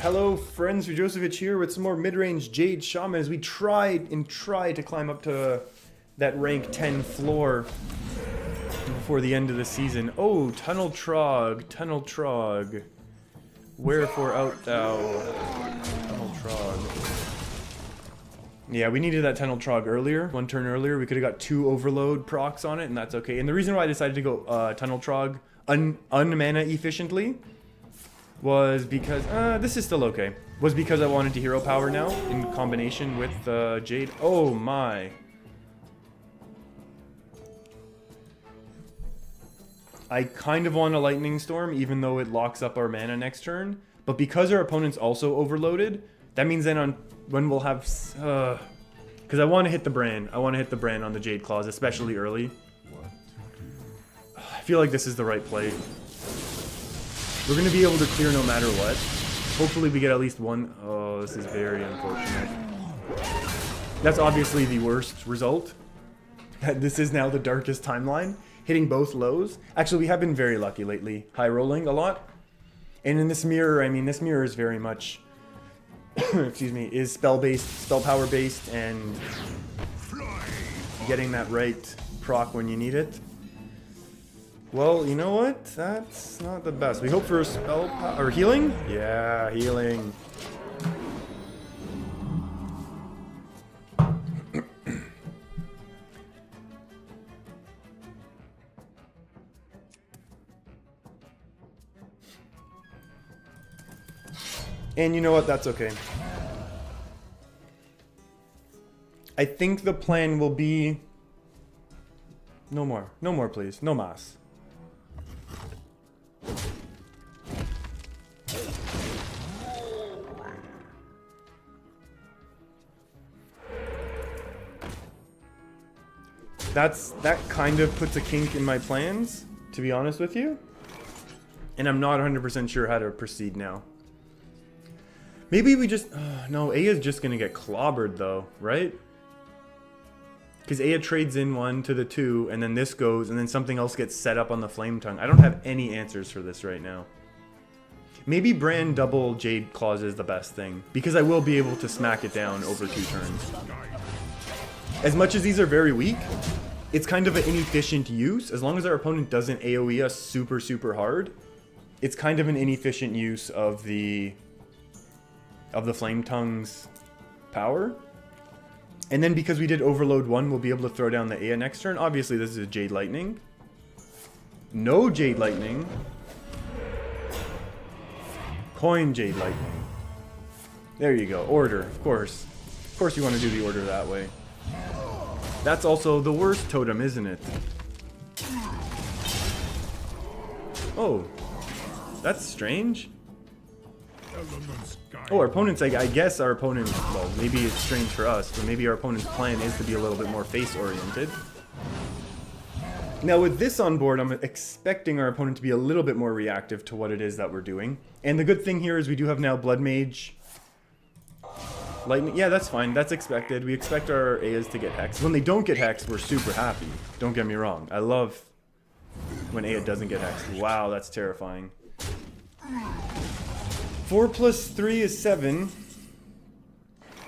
Hello friends, Josevich here with some more Midrange Jade Shaman as we try to climb up to that rank 10 floor before the end of the season. Oh, Tunnel Trog. Wherefore art thou? Tunnel Trog. Yeah, we needed that Tunnel Trog earlier, one turn earlier. We could have got 2 overload procs on it, and that's okay. And the reason why I decided to go Tunnel Trog un-mana efficiently was because, this is still okay. Was because I wanted to hero power now in combination with Jade. Oh my. I kind of want a Lightning Storm even though it locks up our mana next turn. But because our opponent's also overloaded, that means then when we'll have, because I want to hit the brand. I want to hit the brand on the Jade Claws, especially early. I feel like this is the right play. We're going to be able to clear no matter what. Hopefully we get at least one. Oh, this is very unfortunate. That's obviously the worst result. This is now the darkest timeline. Hitting both lows. Actually, we have been very lucky lately. High rolling a lot. And in this mirror, I mean, this mirror is very much, excuse me, is spell-based, spell power-based, and getting that right proc when you need it. Well, you know what? That's not the best. We hope for a spell or healing? Yeah, healing. And you know what? That's okay. I think the plan will be no more. No more, please. No mas. That kind of puts a kink in my plans, to be honest with you. And I'm not 100% sure how to proceed now. Maybe we just... no, Aya's just going to get clobbered though, right? Because Aya trades in 1 to the 2, and then this goes, and then something else gets set up on the Flame Tongue. I don't have any answers for this right now. Maybe Brand double Jade Claws is the best thing, because I will be able to smack it down over 2 turns. As much as these are very weak, it's kind of an inefficient use. As long as our opponent doesn't AoE us super, super hard, it's kind of an inefficient use of the Flame Tongue's power. And then because we did overload 1, we'll be able to throw down the Aya next turn. Obviously, this is a Jade Lightning. No Jade Lightning. Coin Jade Lightning. There you go. Order, of course. Of course you want to do the order that way. That's also the worst totem, isn't it? Oh. That's strange. Oh, our opponents, I guess our opponent, well, maybe it's strange for us, but maybe our opponent's plan is to be a little bit more face-oriented. Now, with this on board, I'm expecting our opponent to be a little bit more reactive to what it is that we're doing. And the good thing here is we do have now Blood Mage. Lightning, yeah, that's fine. That's expected. We expect our Ayas to get hexed. When they don't get hexed, we're super happy. Don't get me wrong. I love when Aya doesn't get hexed. Wow, that's terrifying. 4 plus 3 is 7.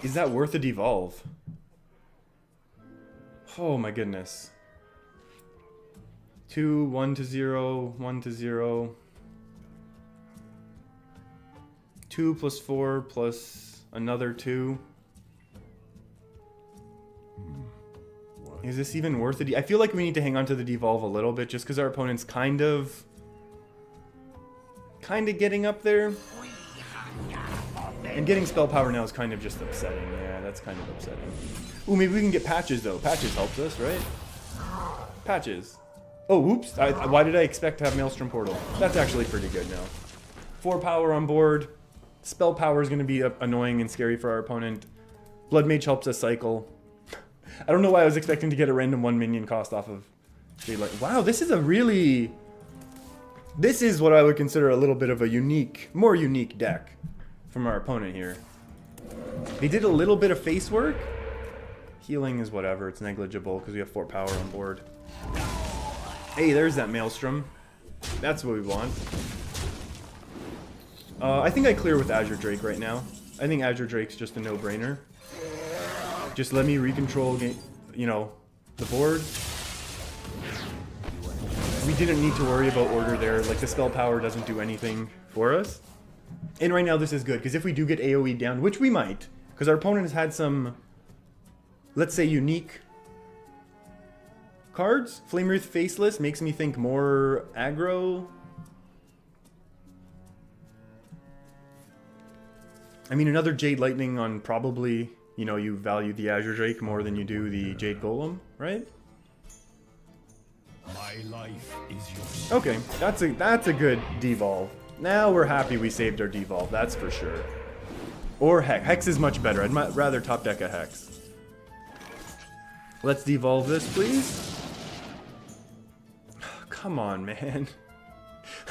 Is that worth a devolve? Oh my goodness. 2, 1 to 0, 1 to 0. 2 plus 4 plus another 2. Is this even worth it? I feel like we need to hang on to the devolve a little bit just because our opponent's kind of getting up there. And getting spell power now is kind of just upsetting. Yeah, that's kind of upsetting. Ooh, maybe we can get patches though. Patches helps us, right? Patches. Oh, whoops. Why did I expect to have Maelstrom Portal? That's actually pretty good now. 4 power on board. Spell power is going to be annoying and scary for our opponent. Blood Mage helps us cycle. I don't know why I was expecting to get a random 1 minion cost off of Jade Light. Wow, this is a really... This is what I would consider a little bit of a unique, more unique deck from our opponent here. They did a little bit of face work. Healing is whatever, it's negligible because we have 4 power on board. Hey, there's that Maelstrom. That's what we want. I think I clear with Azure Drake right now. I think Azure Drake's just a no-brainer. Just let me recontrol, you know, the board. We didn't need to worry about order there. Like, the spell power doesn't do anything for us. And right now this is good, because if we do get AoE down, which we might, because our opponent has had some, let's say, unique cards. Flame Wraith Faceless makes me think more aggro. I mean, another Jade Lightning on probably, you know, you value the Azure Drake more than you do the Jade Golem, right? My life is yours. Okay, that's a good devolve. Now we're happy we saved our devolve, that's for sure. Or Hex. Hex is much better. I'd rather top deck a Hex. Let's devolve this, please. Come on, man.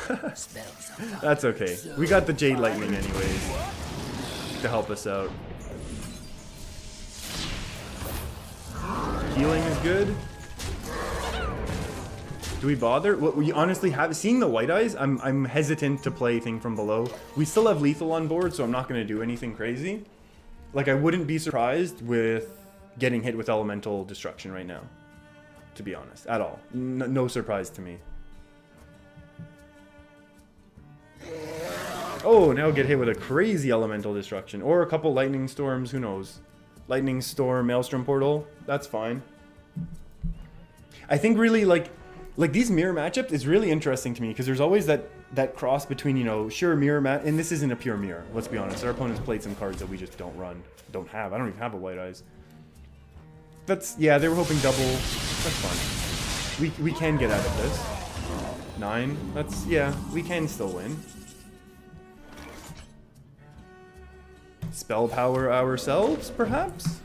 That's okay. We got the Jade Lightning anyways to help us out. Healing is good. Do we bother? What we honestly have, seeing the white eyes, I'm hesitant to play Thing from Below. We still have lethal on board, so I'm not going to do anything crazy. Like, I wouldn't be surprised with getting hit with elemental destruction right now, to be honest, at all. No surprise to me. Oh, now get hit with a crazy elemental destruction, or a couple lightning storms. Who knows? Lightning storm, maelstrom portal. That's fine. I think really like these mirror matchups is really interesting to me, because there's always that cross between, you know, sure, mirror match, and this isn't a pure mirror, let's be honest. Our opponents played some cards that we just don't have. I don't even have a white eyes. That's, yeah, they were hoping double. That's fine. We can get out of this. 9. That's, yeah, we can still win. Spell power ourselves, perhaps?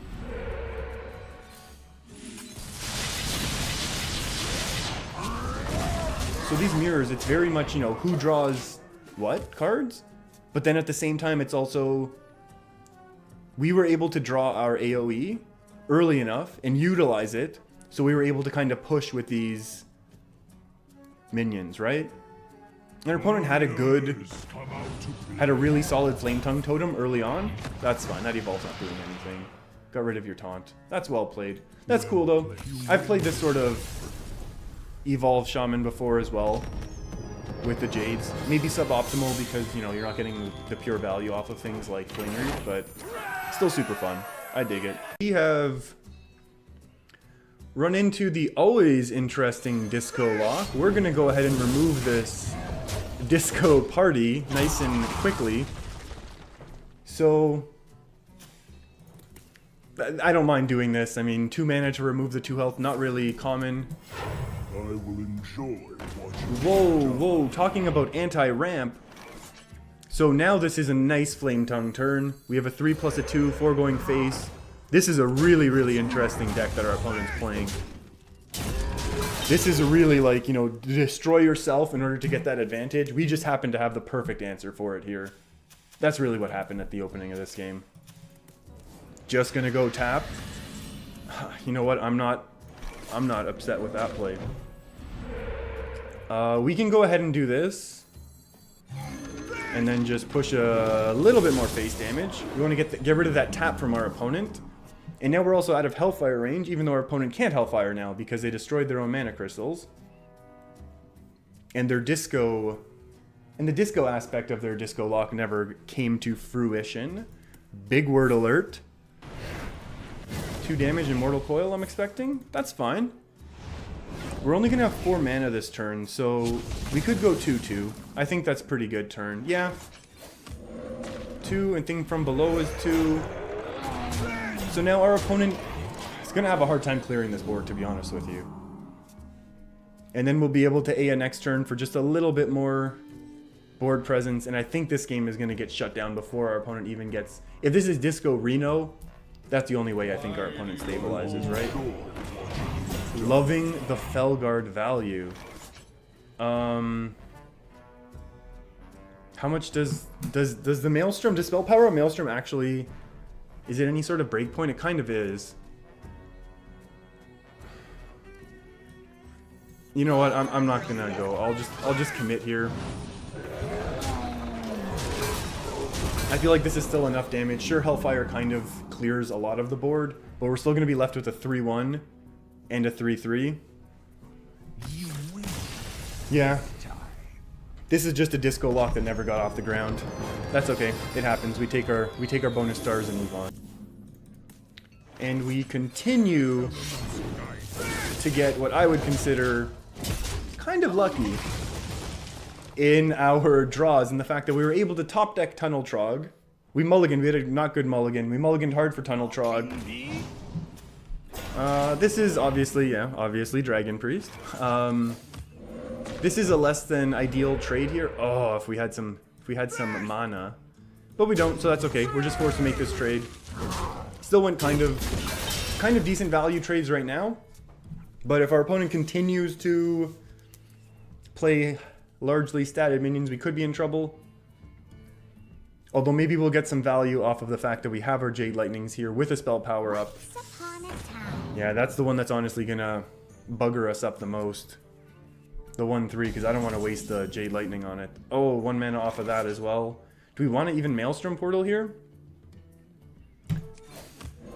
So these mirrors, it's very much, you know, who draws what cards? But then at the same time, it's also, we were able to draw our AoE early enough and utilize it, so we were able to kind of push with these minions, right? And our opponent had a really solid Flame Tongue Totem early on. That's fine, that evolve's not doing anything. Got rid of your taunt. That's well played. That's cool though. I've played this sort of Evolve Shaman before as well, with the Jades. Maybe suboptimal because, you know, you're not getting the pure value off of things like Flame Wreath, but still super fun. I dig it. We have run into the always interesting disco lock. We're gonna go ahead and remove this disco party nice and quickly. So I don't mind doing this. I mean, 2 mana to remove the 2 health, not really common. I will enjoy watching. Whoa, talking about anti-ramp. So now this is a nice Flame Tongue turn. We have a 3 plus a 2, 4 going face. This is a really, really interesting deck that our opponent's playing. This is really like, you know, destroy yourself in order to get that advantage. We just happen to have the perfect answer for it here. That's really what happened at the opening of this game. Just gonna go tap. You know what? I'm not upset with that play. We can go ahead and do this, and then just push a little bit more face damage. We want to get rid of that tap from our opponent, and now we're also out of Hellfire range, even though our opponent can't Hellfire now because they destroyed their own mana crystals. And their disco, and the disco aspect of their disco lock never came to fruition. Big word alert. 2 damage in Mortal Coil, I'm expecting. That's fine. We're only going to have 4 mana this turn, so we could go 2-2. I think that's pretty good turn. Yeah. 2, and Thing from Below is 2. So now our opponent is going to have a hard time clearing this board, to be honest with you. And then we'll be able to Aya next turn for just a little bit more board presence, and I think this game is going to get shut down before our opponent even gets... If this is Disco Reno, that's the only way I think our opponent stabilizes, right? Loving the Felguard value. How much does the Maelstrom, does spell power of Maelstrom actually, is it any sort of breakpoint? It kind of is. You know what? I'm not gonna go. I'll just commit here. I feel like this is still enough damage. Sure, Hellfire kind of clears a lot of the board, but we're still going to be left with a 3-1 and a 3-3. Yeah. This is just a disco lock that never got off the ground. That's okay. It happens. We take our bonus stars and move on. And we continue to get what I would consider kind of lucky in our draws, and the fact that we were able to top deck Tunnel Trog. We mulliganed. We had a not good mulligan. We mulliganed hard for Tunnel Trog. This is obviously Dragon Priest. This is a less than ideal trade here. Oh, if we had some mana, but we don't, so that's okay. We're just forced to make this trade. Still went kind of decent value trades right now, but if our opponent continues to play largely statted minions, we could be in trouble. Although maybe we'll get some value off of the fact that we have our Jade Lightnings here with a spell power up. Yeah, that's the one that's honestly gonna bugger us up the most. The 1-3, because I don't want to waste the Jade Lightning on it. Oh, 1 mana off of that as well. Do we want to even Maelstrom Portal here?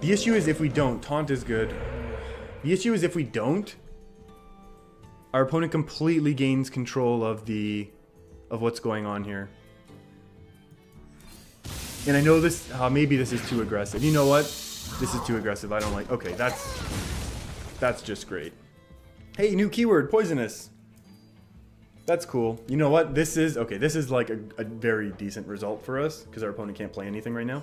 The issue is if we don't, Taunt is good. The issue is if we don't, our opponent completely gains control of what's going on here. And I know this, maybe this is too aggressive. You know what? This is too aggressive. I don't like, okay, that's just great. Hey, new keyword, Poisonous. That's cool. You know what? This is like a very decent result for us, because our opponent can't play anything right now.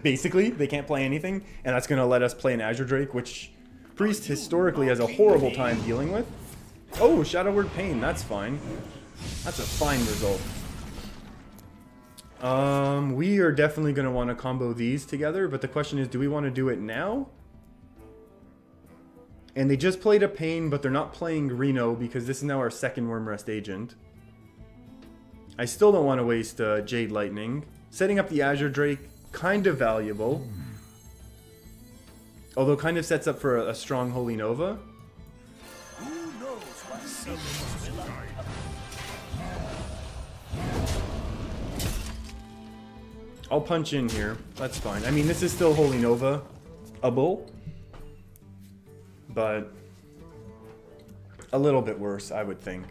Basically, they can't play anything, and that's going to let us play an Azure Drake, which Priest historically has a horrible time dealing with. Oh, Shadow Word Pain, that's fine. That's a fine result. We are definitely going to want to combo these together, but the question is, do we want to do it now? And they just played a Pain, but they're not playing Reno because this is now our second Wormrest agent. I still don't want to waste Jade Lightning. Setting up the Azure Drake, kind of valuable. Although kind of sets up for a strong Holy Nova. I'll punch in here. That's fine. I mean, this is still Holy Nova-able. But a little bit worse, I would think.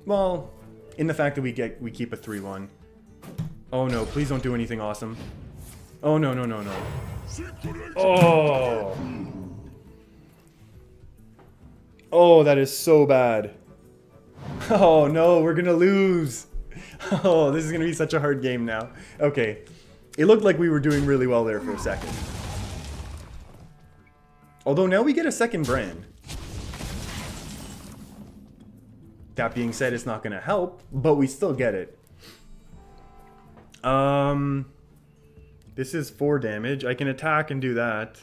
Well, in the fact that we keep a 3-1. Oh no, please don't do anything awesome. Oh no, no, no, no. Oh! Oh, that is so bad. Oh no, we're gonna lose. Oh, this is gonna be such a hard game now. Okay. It looked like we were doing really well there for a second. Although now we get a second brand. That being said, it's not gonna help, but we still get it. This is 4 damage. I can attack and do that.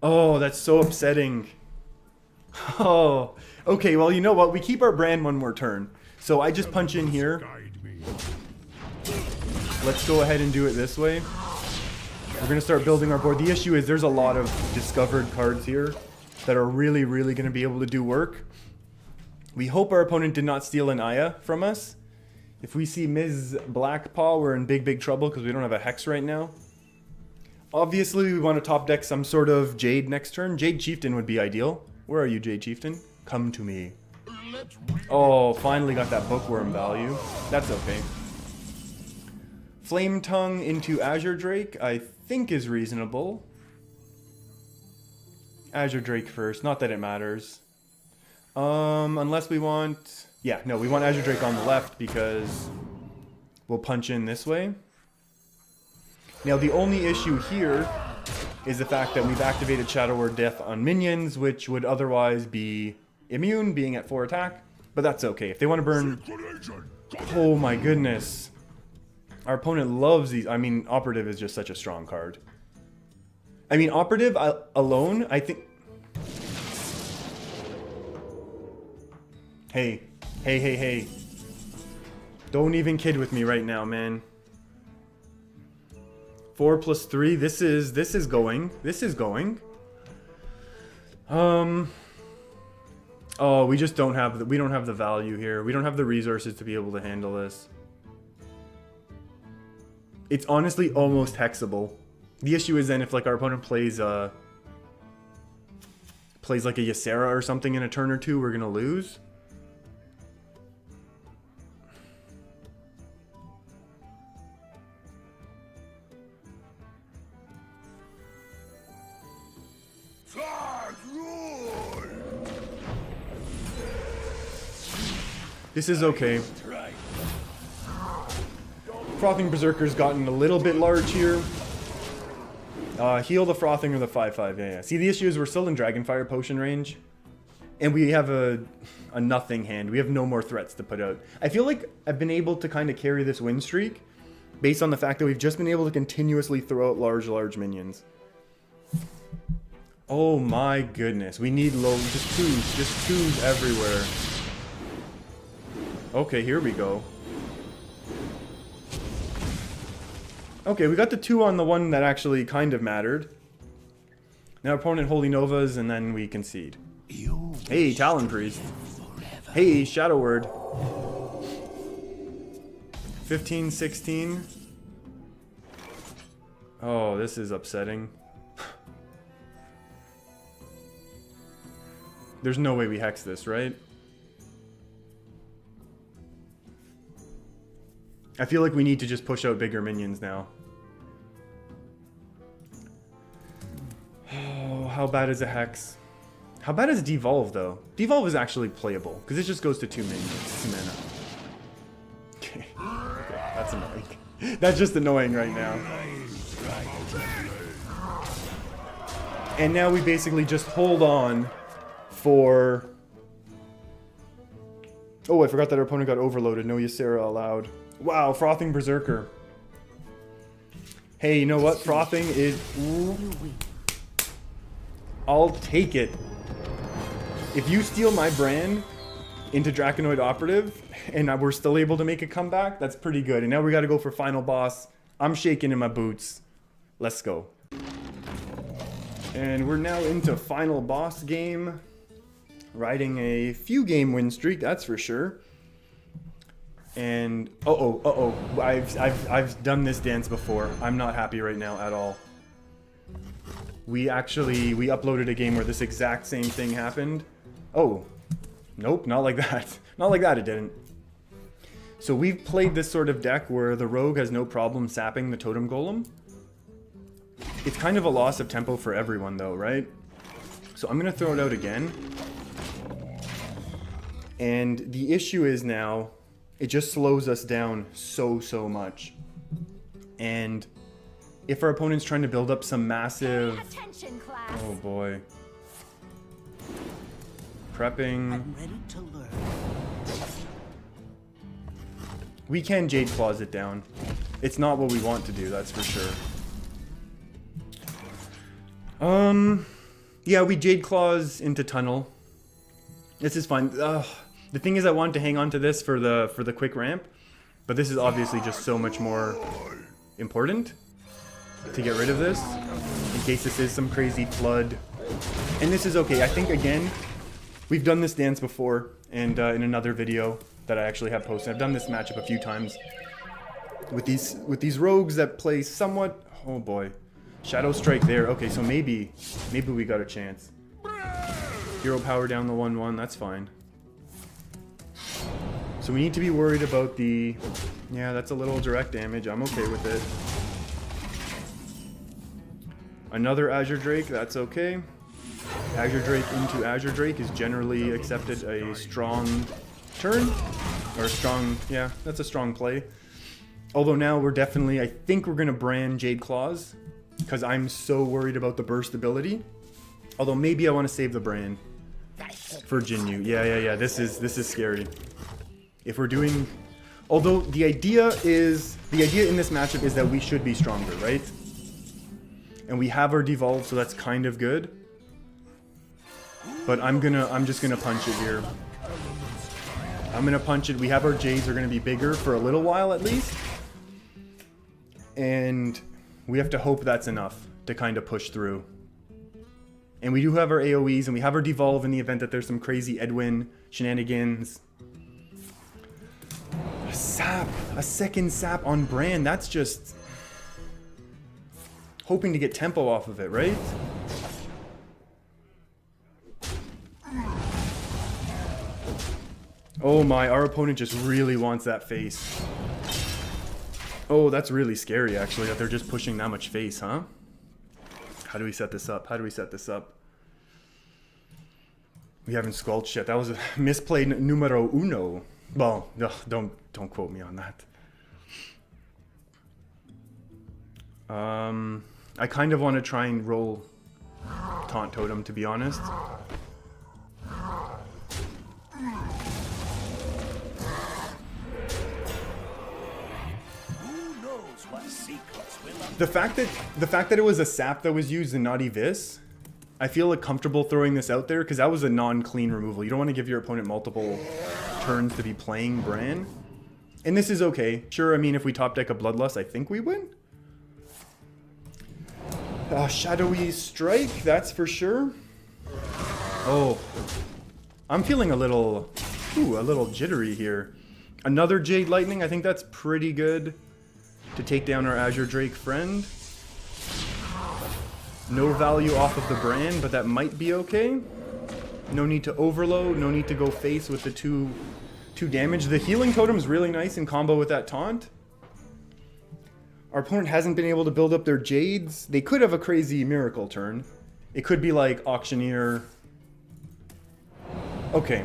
Oh, that's so upsetting. Oh, okay, well, you know what? We keep our brand one more turn. So I just punch in here. Let's go ahead and do it this way. We're going to start building our board. The issue is there's a lot of discovered cards here that are really, really going to be able to do work. We hope our opponent did not steal an Aya from us. If we see Ms. Blackpaw, we're in big, big trouble because we don't have a Hex right now. Obviously, we want to top deck some sort of Jade next turn. Jade Chieftain would be ideal. Where are you, Jade Chieftain? Come to me. Oh, finally got that Bookworm value. That's okay. Flame Tongue into Azure Drake, I think is reasonable. Azure Drake first, not that it matters. Unless we want... Yeah, no, we want Azure Drake on the left because we'll punch in this way. Now, the only issue here is the fact that we've activated Shadow Word Death on minions, which would otherwise be immune, being at 4 attack. But that's okay. If they want to burn... Oh my goodness. Our opponent loves these. I mean, Operative is just such a strong card. I mean, Operative alone, I think... Hey. Hey, hey, hey. Don't even kid with me right now, man. 4 plus 3. This is going. This is going. Oh, we just don't have we don't have the value here. We don't have the resources to be able to handle this. It's honestly almost hexable. The issue is then if like our opponent plays like a Ysera or something in a turn or two, we're gonna lose. This is okay. Frothing Berserker's gotten a little bit large here. Heal the Frothing or the 5/5. Yeah. See, the issue is we're still in Dragonfire potion range. And we have a nothing hand. We have no more threats to put out. I feel like I've been able to kind of carry this win streak based on the fact that we've just been able to continuously throw out large minions. Oh my goodness. We need low, just twos everywhere. Okay, here we go. Okay, we got the 2 on the one that actually kind of mattered. Now opponent Holy Novas, and then we concede. Hey, Talon Priest. Hey, Shadow Word. 15, 16. Oh, this is upsetting. There's no way we hex this, right? I feel like we need to just push out bigger minions now. Oh, how bad is a hex? How bad is Devolve, though? Devolve is actually playable, because it just goes to 2 minions, 2 mana. Okay. Okay, that's annoying. That's just annoying right now. And now we basically just hold on for... Oh, I forgot that our opponent got overloaded. No Ysera allowed. Wow, Frothing Berserker. Hey, you know what? Frothing is... Ooh. I'll take it. If you steal my brand into Draconoid Operative, and we're still able to make a comeback, that's pretty good. And now we gotta go for final boss. I'm shaking in my boots. Let's go. And we're now into final boss game. Riding a few game win streak, that's for sure. And I've done this dance before. I'm not happy right now at all. We uploaded a game where this exact same thing happened. Oh, nope, not like that. Not like that, it didn't. So we've played this sort of deck where the rogue has no problem sapping the totem golem. It's kind of a loss of tempo for everyone though, right? So I'm gonna throw it out again. And the issue is now, it just slows us down so much. And if our opponent's trying to build up some massive... Attention, class. Oh boy. Prepping. I'm ready to learn. We can Jade Claws it down. It's not what we want to do, that's for sure. Yeah, we Jade Claws into Tunnel. This is fine. The thing is, I wanted to hang on to this for the quick ramp, but this is obviously just so much more important to get rid of this, in case this is some crazy flood. And this is okay. I think, again, we've done this dance before, and in another video that I actually have posted. I've done this matchup a few times with these rogues that play somewhat... Oh boy. Shadow Strike there. Okay, so maybe we got a chance. Hero power down the 1/1, that's fine. So we need to be worried about the... Yeah, that's a little direct damage. I'm okay with it. Another Azure Drake, that's okay. Azure Drake into Azure Drake is generally accepted a strong turn. Or a strong... Yeah, that's a strong play. Although now we're definitely... I think we're going to brand Jade Claws, because I'm so worried about the burst ability. Although maybe I want to save the brand for Jinyu. Yeah. This is scary. If we're doing... Although the idea in this matchup is that we should be stronger, right? And we have our devolve, so that's kind of good. But I'm just gonna punch it here. I'm gonna punch it. We have our Jades are gonna be bigger for a little while at least. And we have to hope that's enough to kind of push through. And we do have our AoEs, and we have our devolve in the event that there's some crazy Edwin shenanigans. A sap! A second sap on Bran, that's just... hoping to get tempo off of it, right? Oh my, our opponent just really wants that face. Oh, that's really scary actually, that they're just pushing that much face, huh? How do we set this up? How do we set this up? We haven't squelched yet. That was a misplayed numero uno. Well, ugh, don't quote me on that. I kind of want to try and roll Taunt Totem, to be honest. The fact that it was a sap that was used and not Evis, I feel like comfortable throwing this out there because that was a non-clean removal. You don't want to give your opponent multiple turns to be playing Bran. And this is okay. Sure, I mean, if we top deck a Bloodlust, I think we win. Shadowy Strike, that's for sure. Oh, I'm feeling a little jittery here. Another Jade Lightning, I think that's pretty good to take down our Azure Drake friend. No value off of the Bran, but that might be okay. No need to overload, no need to go face with the two damage. The healing totem is really nice in combo with that taunt. Our opponent hasn't been able to build up their Jades. They could have a crazy miracle turn. It could be like Auctioneer. Okay.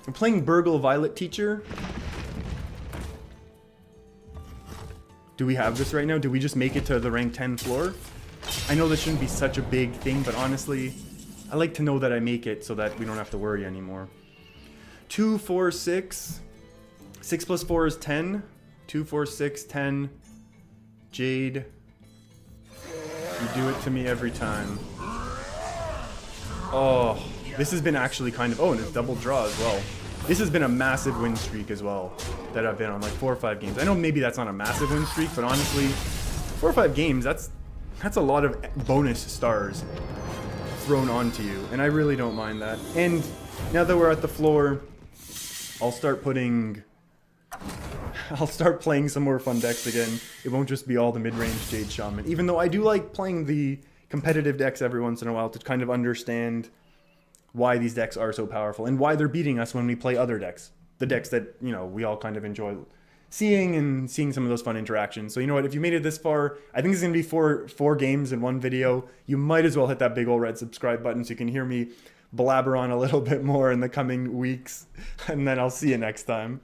I'm playing Burgle Violet Teacher. Do we have this right now? Do we just make it to the rank 10 floor? I know this shouldn't be such a big thing, but honestly, I like to know that I make it so that we don't have to worry anymore. 2, 4, 6. 6 plus 4 is 10. 2, 4, 6, 10. Jade. You do it to me every time. Oh, this has been actually kind of... Oh, and it's double draw as well. This has been a massive win streak as well that I've been on, like 4 or 5 games. I know maybe that's not a massive win streak, but honestly, 4 or 5 games, that's a lot of bonus stars thrown onto you, and I really don't mind that. And now that we're at the floor, I'll start playing some more fun decks again. It won't just be all the mid-range Jade Shaman, even though I do like playing the competitive decks every once in a while to kind of understand why these decks are so powerful and why they're beating us when we play other decks. The decks that, you know, we all kind of enjoy seeing some of those fun interactions. So you know what, if you made it this far, I think it's going to be four games in one video. You might as well hit that big old red subscribe button so you can hear me blabber on a little bit more in the coming weeks. And then I'll see you next time.